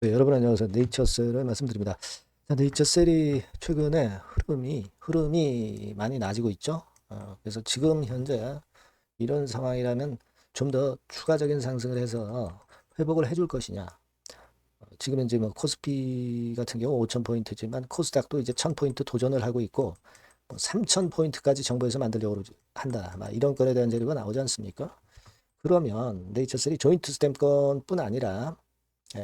네, 여러분 안녕하세요. 네이처셀을 말씀드립니다. 자, 네이처셀이 최근에 흐름이 많이 나아지고 있죠. 그래서 지금 현재 이런 상황이라면 좀 더 추가적인 상승을 해서 회복을 해줄 것이냐. 지금 현재 뭐 코스피 같은 경우 5,000포인트지만 코스닥도 이제 1,000포인트 도전을 하고 있고 뭐 3,000포인트까지 정부에서 만들려고 한다. 막 이런 건에 대한 자료가 나오지 않습니까? 그러면 네이처셀이 조인트 스탬권뿐 아니라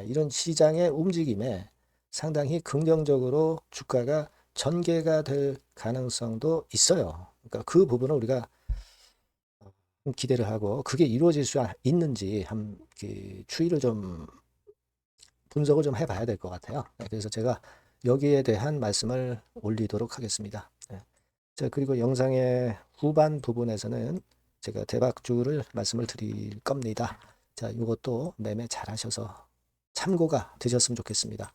이런 시장의 움직임에 상당히 긍정적으로 주가가 전개가 될 가능성도 있어요. 그러니까 그 부분을 우리가 기대를 하고 그게 이루어질 수 있는지 그 추이를 좀 분석을 좀 해봐야 될 것 같아요. 그래서 제가 여기에 대한 말씀을 올리도록 하겠습니다. 자, 그리고 영상의 후반 부분에서는 제가 대박주를 말씀을 드릴 겁니다. 자, 이것도 매매 잘 하셔서 참고가 되셨으면 좋겠습니다.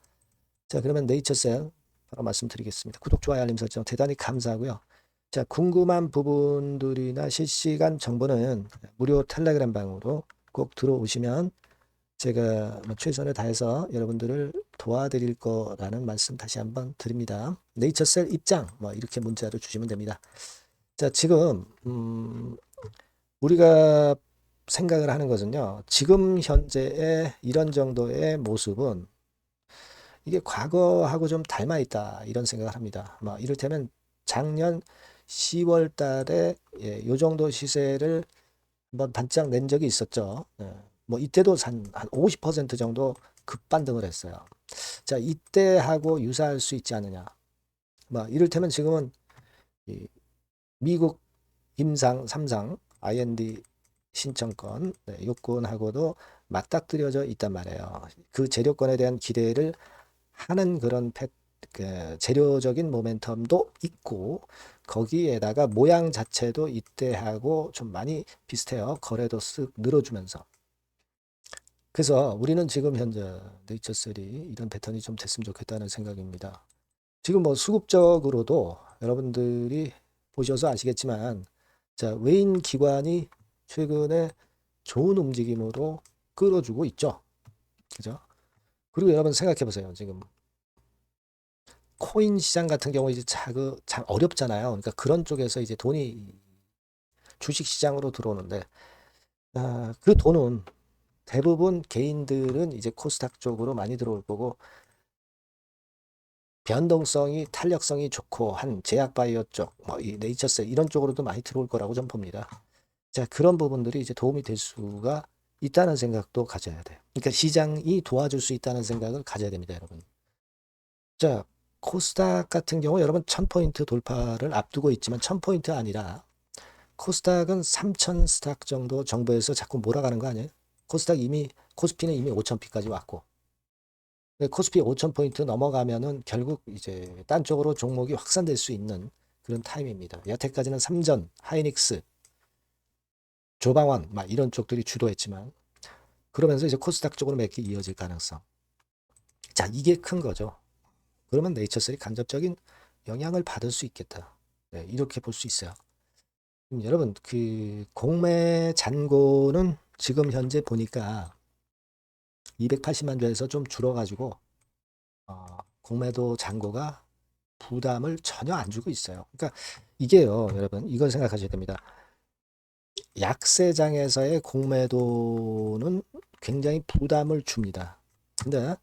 자, 그러면 네이처셀 바로 말씀드리겠습니다. 구독, 좋아요, 알림 설정 대단히 감사하고요. 자, 궁금한 부분들이나 실시간 정보는 무료 텔레그램 방으로 꼭 들어오시면 제가 뭐 최선을 다해서 여러분들을 도와드릴 거라는 말씀 다시 한번 드립니다. 네이처셀 입장 뭐 이렇게 문자로 주시면 됩니다. 자, 지금 우리가 생각을 하는 것은요. 지금 현재의 이런 정도의 모습은 이게 과거하고 좀 닮아 있다 이런 생각을 합니다. 뭐 이를테면 작년 10월 달에 요 정도 시세를 한번 반짝 낸 적이 있었죠. 뭐 이때도 한 50% 정도 급반등을 했어요. 자, 이때하고 유사할 수 있지 않느냐. 뭐 이를테면 지금은 이 미국 임상 3상 IND 신청권 요건하고도 맞닥뜨려져 있단 말이에요. 그 재료권에 대한 기대를 하는 그런 그 재료적인 모멘텀도 있고 거기에다가 모양 자체도 이때하고 좀 많이 비슷해요. 거래도 쓱 늘어주면서. 그래서 우리는 지금 현재 네이처셀이 이런 패턴이 좀 됐으면 좋겠다는 생각입니다. 지금 뭐 수급적으로도 여러분들이 보셔서 아시겠지만 자, 외인 기관이 최근에 좋은 움직임으로 끌어주고 있죠. 그죠? 그리고 여러분 생각해 보세요. 지금 코인 시장 같은 경우 이제 참 어렵잖아요. 그러니까 그런 쪽에서 이제 돈이 주식 시장으로 들어오는데 그 돈은 대부분 개인들은 이제 코스닥 쪽으로 많이 들어올 거고 변동성이 탄력성이 좋고 한 제약 바이오 쪽, 뭐 이 네이처셀 이런 쪽으로도 많이 들어올 거라고 좀 봅니다. 자, 그런 부분들이 이제 도움이 될 수가 있다는 생각도 가져야 돼요. 그러니까 시장이 도와줄 수 있다는 생각을 가져야 됩니다, 여러분. 자, 코스닥 같은 경우 여러분 1000포인트 돌파를 앞두고 있지만 1000포인트 아니라 코스닥은 3000 스탁 정도 정부에서 자꾸 몰아가는 거 아니에요? 코스피는 이미 5000피까지 왔고. 코스피 5000포인트 넘어가면은 결국 이제 딴 쪽으로 종목이 확산될 수 있는 그런 타임입니다. 여태까지는 삼전, 하이닉스, 조방원 막 이런 쪽들이 주도했지만 그러면서 이제 코스닥 쪽으로 몇 개 이어질 가능성. 자, 이게 큰 거죠. 그러면 네이처셀이 간접적인 영향을 받을 수 있겠다. 네, 이렇게 볼 수 있어요. 여러분, 그 공매 잔고는 지금 현재 보니까 280만 주에서 좀 줄어가지고 공매도 잔고가 부담을 전혀 안 주고 있어요. 그러니까 이게요, 여러분, 이걸 생각하셔야 됩니다. 약세장에서의 공매도는 굉장히 부담을 줍니다. 근데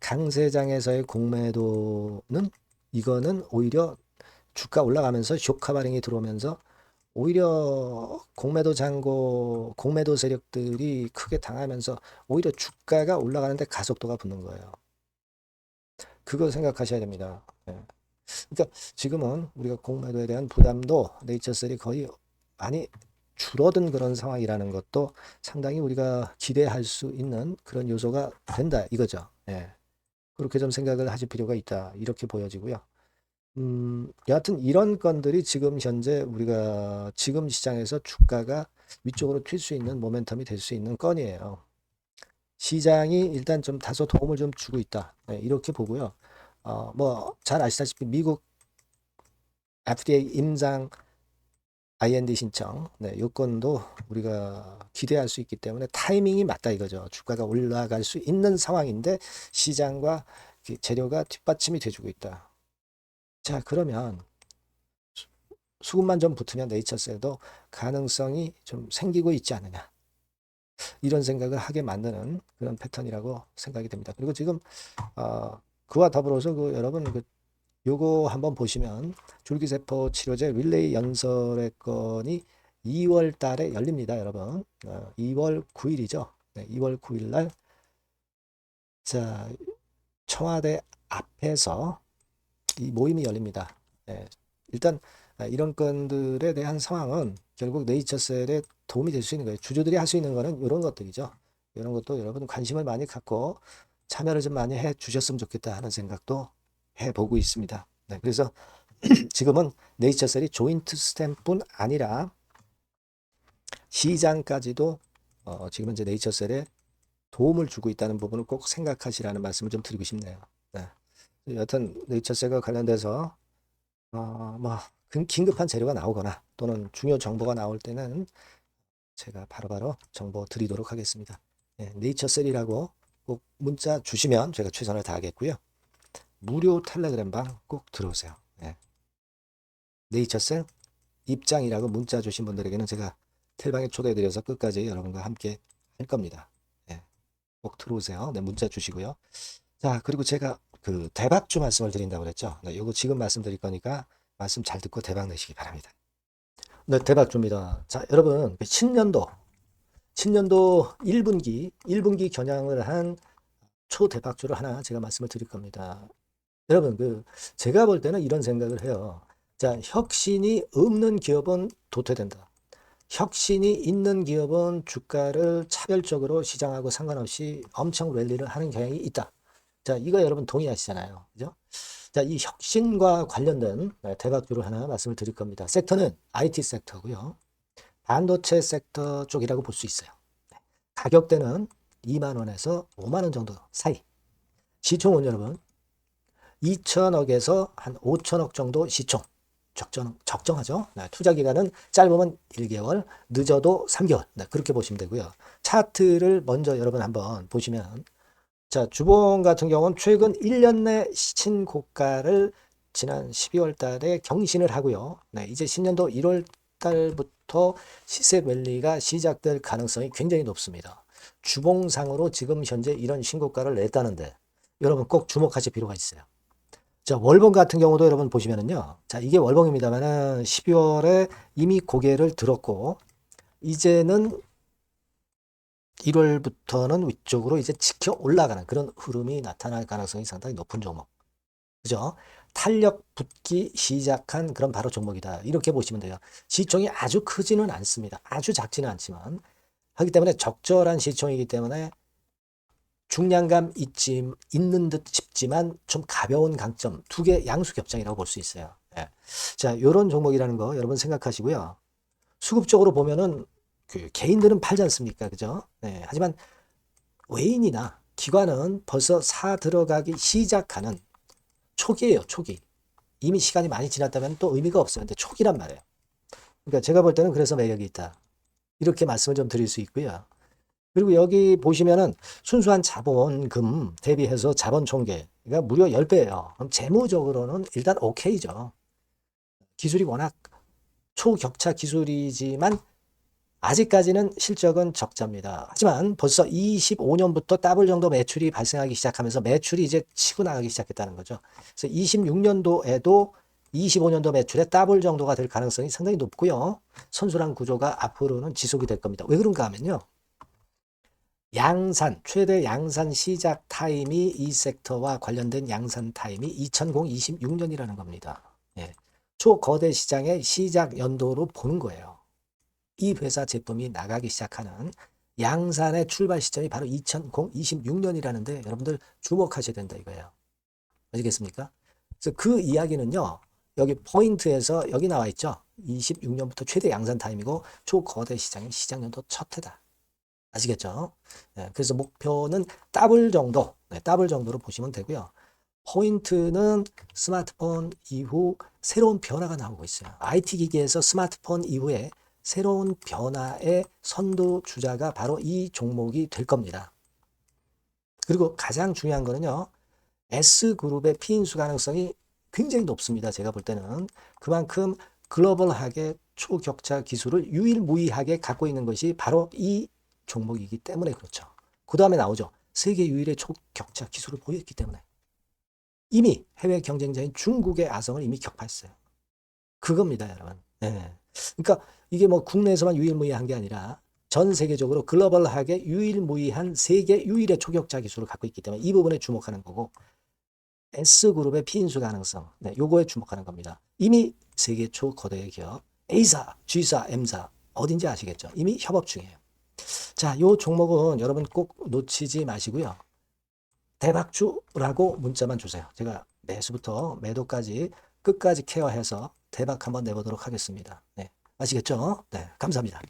강세장에서의 공매도는 이거는 오히려 주가 올라가면서 쇼카 발행이 들어오면서 오히려 공매도 세력들이 크게 당하면서 오히려 주가가 올라가는데 가속도가 붙는 거예요. 그걸 생각하셔야 됩니다. 예. 그러니까 지금은 우리가 공매도에 대한 부담도 네이처셀이 거의 많이 줄어든 그런 상황이라는 것도 상당히 우리가 기대할 수 있는 그런 요소가 된다 이거죠. 예. 그렇게 좀 생각을 하실 필요가 있다. 이렇게 보여지고요. 여하튼 이런 건들이 지금 현재 우리가 지금 시장에서 주가가 위쪽으로 튈 수 있는 모멘텀이 될 수 있는 건이에요. 시장이 일단 좀 다소 도움을 좀 주고 있다. 네, 이렇게 보고요. 뭐 잘 아시다시피 미국 FDA 임상 IND 신청, 네, 요건도 우리가 기대할 수 있기 때문에 타이밍이 맞다 이거죠. 주가가 올라갈 수 있는 상황인데 시장과 재료가 뒷받침이 돼주고 있다. 자, 그러면 수급만 좀 붙으면 네이처셀도 가능성이 좀 생기고 있지 않느냐. 이런 생각을 하게 만드는 그런 패턴이라고 생각이 됩니다. 그리고 지금 그와 더불어서 여러분 요거 한번 보시면 줄기세포 치료제 릴레이 연설의 건이 2월 달에 열립니다, 여러분. 2월 9일이죠. 네, 2월 9일 날 자, 청와대 앞에서 이 모임이 열립니다. 네, 일단 이런 건들에 대한 상황은 결국 네이처셀에 도움이 될 수 있는 거예요. 주주들이 할 수 있는 거는 이런 것들이죠. 이런 것도 여러분 관심을 많이 갖고 참여를 좀 많이 해 주셨으면 좋겠다 하는 생각도 해보고 있습니다. 네, 그래서 지금은 네이처셀이 조인트 스탬뿐 아니라 시장까지도 지금 현재 네이처셀에 도움을 주고 있다는 부분을 꼭 생각하시라는 말씀을 좀 드리고 싶네요. 네. 여튼 네이처셀과 관련돼서 뭐 긴급한 재료가 나오거나 또는 중요 정보가 나올 때는 제가 바로바로 정보 드리도록 하겠습니다. 네, 네이처셀이라고 꼭 문자 주시면 제가 최선을 다하겠고요. 무료 텔레그램방 꼭 들어오세요. 네. 네이처셀 입장이라고 문자 주신 분들에게는 제가 텔방에 초대해드려서 끝까지 여러분과 함께 할 겁니다. 네, 꼭 들어오세요. 네, 문자 주시고요. 자, 그리고 제가 그 대박주 말씀을 드린다고 그랬죠. 네, 요거 지금 말씀드릴 거니까 말씀 잘 듣고 대박 내시기 바랍니다. 네, 대박주입니다. 자, 여러분, 신년도 1분기 겨냥을 한 초대박주를 하나 제가 말씀을 드릴 겁니다. 여러분, 제가 볼 때는 이런 생각을 해요. 자, 혁신이 없는 기업은 도태된다. 혁신이 있는 기업은 주가를 차별적으로 시장하고 상관없이 엄청 랠리를 하는 경향이 있다. 자, 이거 여러분 동의하시잖아요. 그죠? 자, 이 혁신과 관련된 대박주를 하나 말씀을 드릴 겁니다. 섹터는 IT 섹터고요. 반도체 섹터 쪽이라고 볼 수 있어요. 가격대는 2만 원에서 5만 원 정도 사이. 시총은 여러분 2천억에서 한 5천억 정도 시총. 적정하죠. 네, 투자 기간은 짧으면 1개월, 늦어도 3개월. 네, 그렇게 보시면 되고요. 차트를 먼저 여러분 한번 보시면 자, 주봉 같은 경우는 최근 1년 내 신고가를 지난 12월 달에 경신을 하고요. 네, 이제 신년도 1월 달부터 시세 랠리가 시작될 가능성이 굉장히 높습니다. 주봉상으로 지금 현재 이런 신고가를 냈다는데 여러분 꼭 주목하실 필요가 있어요. 자, 월봉 같은 경우도 여러분 보시면은요. 자, 이게 월봉입니다만은 12월에 이미 고개를 들었고 이제는 1월부터는 위쪽으로 이제 지켜 올라가는 그런 흐름이 나타날 가능성이 상당히 높은 종목. 그죠? 탄력 붙기 시작한 그런 바로 종목이다. 이렇게 보시면 돼요. 시총이 아주 크지는 않습니다. 아주 작지는 않지만 하기 때문에 적절한 시총이기 때문에 중량감 있는 듯 싶지만 좀 가벼운 강점, 두 개 양수 겹장이라고 볼 수 있어요. 예. 자, 이런 종목이라는 거 여러분 생각하시고요. 수급적으로 보면은 개인들은 팔지 않습니까? 그죠? 네. 하지만 외인이나 기관은 벌써 사 들어가기 시작하는 초기예요, 초기. 이미 시간이 많이 지났다면 또 의미가 없어요. 근데 초기란 말이에요. 그러니까 제가 볼 때는 그래서 매력이 있다. 이렇게 말씀을 좀 드릴 수 있고요. 그리고 여기 보시면은 순수한 자본금 대비해서 자본 총계가 무려 10배예요. 그럼 재무적으로는 일단 오케이죠. 기술이 워낙 초격차 기술이지만 아직까지는 실적은 적자입니다. 하지만 벌써 25년부터 더블 정도 매출이 발생하기 시작하면서 매출이 이제 치고 나가기 시작했다는 거죠. 그래서 26년도에도 25년도 매출의 더블 정도가 될 가능성이 상당히 높고요. 선순환 구조가 앞으로는 지속이 될 겁니다. 왜 그런가 하면요. 최대 양산 시작 타임이 이 섹터와 관련된 양산 타임이 2026년이라는 겁니다. 예. 초거대 시장의 시작 연도로 보는 거예요. 이 회사 제품이 나가기 시작하는 양산의 출발 시점이 바로 2026년이라는데 여러분들 주목하셔야 된다 이거예요. 아시겠습니까? 그래서 그 이야기는요. 여기 포인트에서 여기 나와 있죠. 26년부터 최대 양산 타임이고 초거대 시장의 시작 연도 첫 해다. 아시겠죠? 네, 그래서 목표는 더블 정도, 더블 정도로 보시면 되고요. 포인트는 스마트폰 이후 새로운 변화가 나오고 있어요. IT 기기에서 스마트폰 이후에 새로운 변화의 선두주자가 바로 이 종목이 될 겁니다. 그리고 가장 중요한 거는요. S그룹의 피인수 가능성이 굉장히 높습니다. 제가 볼 때는. 그만큼 글로벌하게 초격차 기술을 유일무이하게 갖고 있는 것이 바로 이 종목이기 때문에 그렇죠. 그 다음에 나오죠. 세계 유일의 초격차 기술을 보였기 때문에. 이미 해외 경쟁자인 중국의 아성을 이미 격파했어요. 그겁니다, 여러분. 네. 그러니까 이게 뭐 국내에서만 유일무이한 게 아니라 전 세계적으로 글로벌하게 유일무이한 세계 유일의 초격차 기술을 갖고 있기 때문에 이 부분에 주목하는 거고 S그룹의 피인수 가능성, 네, 요거에 주목하는 겁니다. 이미 세계 초거대 기업 A사, G사, M사 어딘지 아시겠죠? 이미 협업 중이에요. 자, 요 종목은 여러분 꼭 놓치지 마시고요. 대박주라고 문자만 주세요. 제가 매수부터 매도까지 끝까지 케어해서 대박 한번 내보도록 하겠습니다. 네, 아시겠죠? 네, 감사합니다.